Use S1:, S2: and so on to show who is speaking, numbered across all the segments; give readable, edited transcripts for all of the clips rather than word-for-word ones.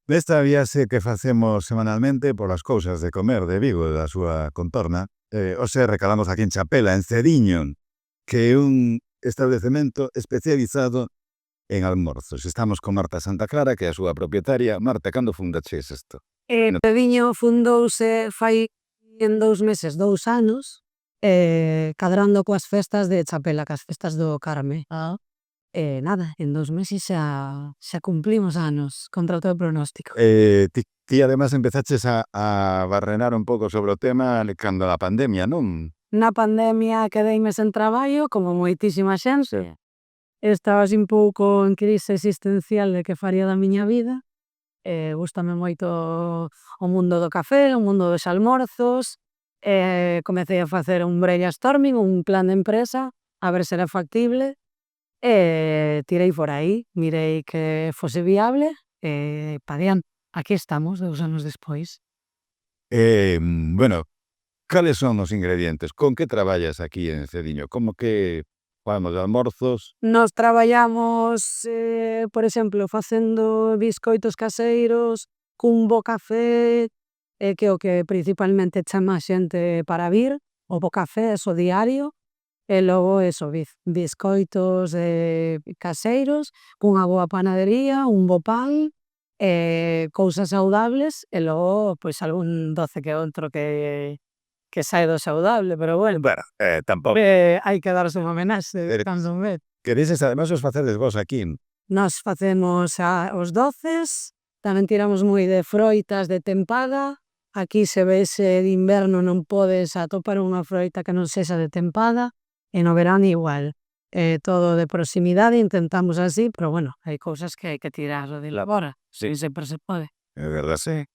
S1: Nesta viaxe que facemos semanalmente polas cousas de comer de Vigo e da súa contorna, hoxe recalamos aquí en Chapela, en Cediño, que é un establecemento especializado en almorzos. Estamos con Marta Santa Clara, que é a súa propietaria. Marta, cando fundaches isto?
S2: Pediño fundouse fai en 2 meses, 2 anos, cadrando coas festas de Chapela, cas festas do Carme. Nada, en 2 meses xa cumplimos anos, contra todo pronóstico.
S1: Ti además empezaches a barrenar un pouco sobre o tema cando a pandemia, non?
S2: Na pandemia quedeime sen traballo, como moitísima xente. Estaba así un pouco en crise existencial de que faría da miña vida. Gústame moito o mundo do café, o mundo dos almorzos. Comecei a facer un brainstorming, un plan de empresa, a ver se era factible. Tirei por aí, mirei que fose viable, pa diante. Aquí estamos, 2 anos despois.
S1: Bueno, cales son os ingredientes? Con que traballas aquí en Cediño? Como que falamos de almorzos?
S2: Nos traballamos, por exemplo, facendo biscoitos caseiros, cun bo café, que é o que principalmente chama a xente para vir, o bo café, eso diario, e logo eso, biscoitos caseiros, cunha boa panadería, un bo pan, cousas saudables, e logo, pois, algún doce que outro que sae do saudable, pero bueno,
S1: Bueno, tampouco.
S2: hai que darse unha homenaxe cando un vez.
S1: Que dices, además, os facedes vos aquí.
S2: Nos facemos os doces, tamén tiramos moi de froitas de tempada. Aquí se vese de inverno non podes atopar unha froita que non sexa de tempada, e no verán igual. Todo de proximidade intentamos así, pero bueno, hai cousas que hai que tirar de labora,
S1: Sí.
S2: sempre se pode.
S1: É verdad, sí.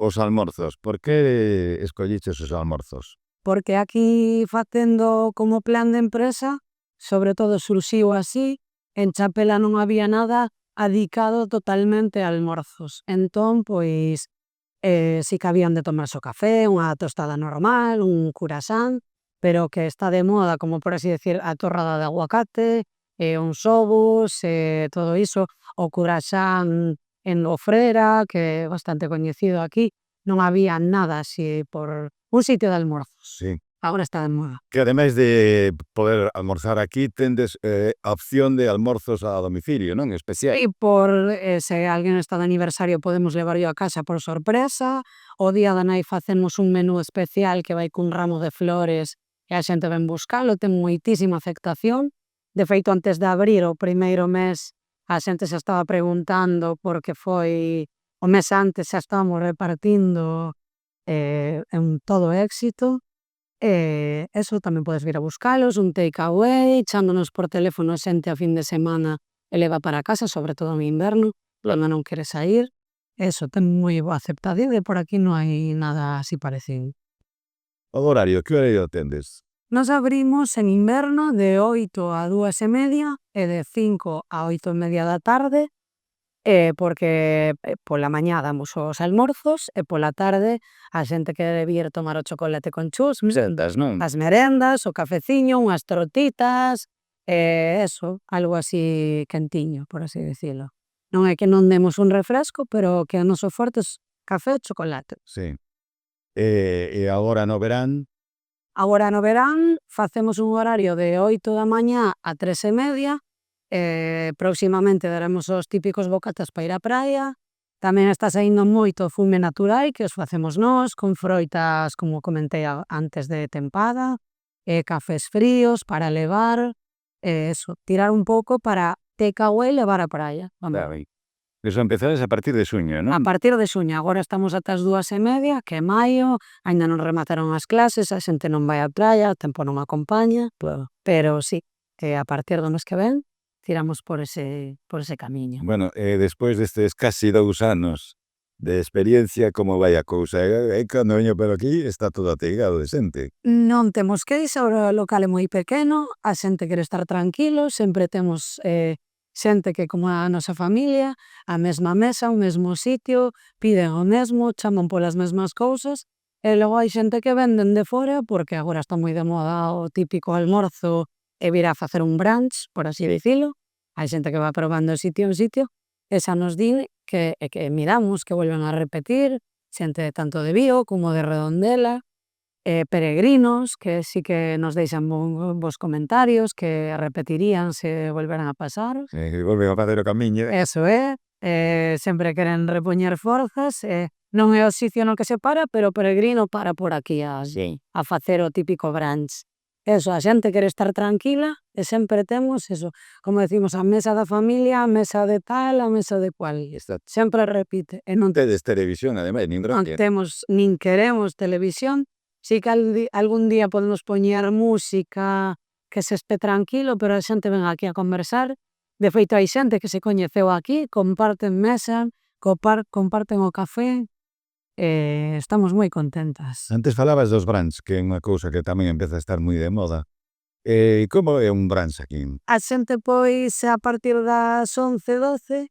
S1: Os almorzos, por que escolliches os almorzos?
S2: Porque aquí facendo como plan de empresa, sobre todo surxiu así, en Chapela non había nada adicado totalmente a almorzos. Entón, pois, si que habían de tomarse o café, unha tostada normal, un curasán, pero que está de moda, como por así decir, a torrada de aguacate, uns ovos, todo iso, o curasán en lofrera, que é bastante coñecido aquí. Non había nada así por un sitio de almorzos.
S1: Sí.
S2: Agora está de moda.
S1: Que ademais de poder almorzar aquí, tendes a opción de almorzos a domicilio, non? Especial.
S2: E por se alguén está de aniversario podemos levarlo a casa por sorpresa. O día da nai facemos un menú especial que vai cun ramo de flores e a xente ven buscalo, ten moitísima aceptación. De feito, antes de abrir o primeiro mes, a xente xa estaba preguntando porque foi o mes antes, xa estábamos repartindo, un todo éxito. Eso tamén podes vir a buscalos, un takeaway, chándonos por teléfono a xente a fin de semana e leva para casa, sobre todo en inverno, cando non quere sair. Eso, ten moi boa aceptación e por aquí non hai nada así parecido.
S1: O horario, que horario tendes?
S2: Nos abrimos en inverno de 8 a 2:30 e de 5 a 8:30 da tarde, porque pola mañá damos os almorzos e pola tarde a xente que debe vir tomar o chocolate con chus,
S1: Merendas, non?
S2: as merendas, o cafeciño, unhas trotitas, eso, algo así quentiño, por así dicilo. Non é que non demos un refresco, pero que o noso forte é café e chocolate.
S1: Sí. E agora no verán?
S2: Agora no verán facemos un horario de 8 da mañá a 3:30. Próximamente daremos os típicos bocatas para ir á praia. Tamén está saindo moito fume natural que os facemos nós, con froitas, como comentei antes, de tempada, cafés fríos para levar, eso, tirar un pouco para takeaway levar á praia.
S1: Vale. Eso empezades a partir de xuño, non?
S2: A partir de xuño, agora estamos ata as 2:30, que é maio, aínda non remataron as clases, a xente non vai á praia, o tempo non acompaña, pero sí, a partir do mes que ven tiramos por ese camiño.
S1: Bueno, despois destes casi 2 anos de experiencia, como vai a cousa? Cando veño por aquí está todo ateigado de xente.
S2: Non temos queixa, o local é moi pequeno, a xente quere estar tranquilo, sempre temos xente que, como a nosa familia, a mesma mesa, o mesmo sitio, piden o mesmo, chaman polas mesmas cousas, E logo hai xente que venden de fora porque agora está moi de moda o típico almorzo e vir a facer un brunch, por así dicilo. Hai xente que va probando de sitio en sitio e xa nos din que miramos que volven a repetir, xente tanto de Vigo como de Redondela, peregrinos que sí que nos deixan bons comentarios, que repetirían se volveran a pasar.
S1: Volven a facer o camiño.
S2: Eso é, sempre queren repoñer forzas, non é o sitio no que se para, pero o peregrino para por aquí a facer o típico brunch. Eso, a xente quere estar tranquila e sempre temos eso, como decimos, a mesa da familia, a mesa de tal, a mesa de cual. Sempre repite. E non
S1: Tedes televisión, ademais, nin
S2: non
S1: roque.
S2: temos nin queremos televisión, si que algún día podemos poñer música que se esté tranquilo, pero a xente ven aquí a conversar. De feito, hai xente que se coñeceu aquí, comparten mesa, comparten o café, estamos moi contentas.
S1: Antes falabas dos brunch, que é unha cousa que tamén empeza a estar moi de moda. Como é un brunch aquí?
S2: A xente, pois, a partir das 11, 12,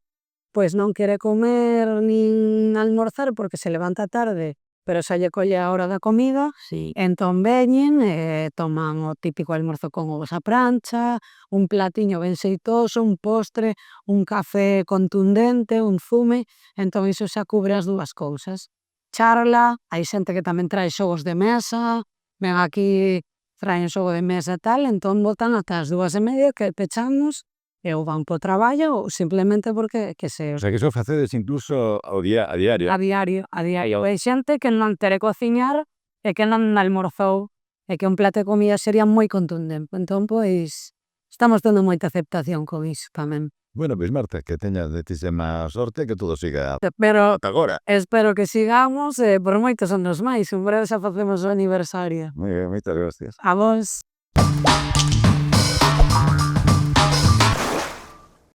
S2: pois non quere comer nin almorzar porque se levanta tarde, pero xa lle colle a hora da comida, entón veñen e toman o típico almorzo con ovos á prancha, un platiño ben xeitoso, un postre, un café contundente, un zume, entón iso xa cubre as dúas cousas. Charla, hai xente que tamén trae xogos de mesa, ven aquí, traen xogo de mesa e tal, entón botan ata as 2:30 que pechamos e ou van po traballo ou simplemente porque que se
S1: O sea, que iso facedes incluso a diario.
S2: a diario. Hai xente que non quere cociñar e que non almorzou e que un plato de comida sería moi contundente. Entón, pois, estamos tendo moita aceptación con iso tamén.
S1: Bueno, pois Marta, que teñas moitísima sorte, que todo siga
S2: Pero
S1: ata agora.
S2: espero que sigamos por moitos anos máis. En breve xa facemos o aniversario.
S1: Moi ben, moitas gracias.
S2: A vos.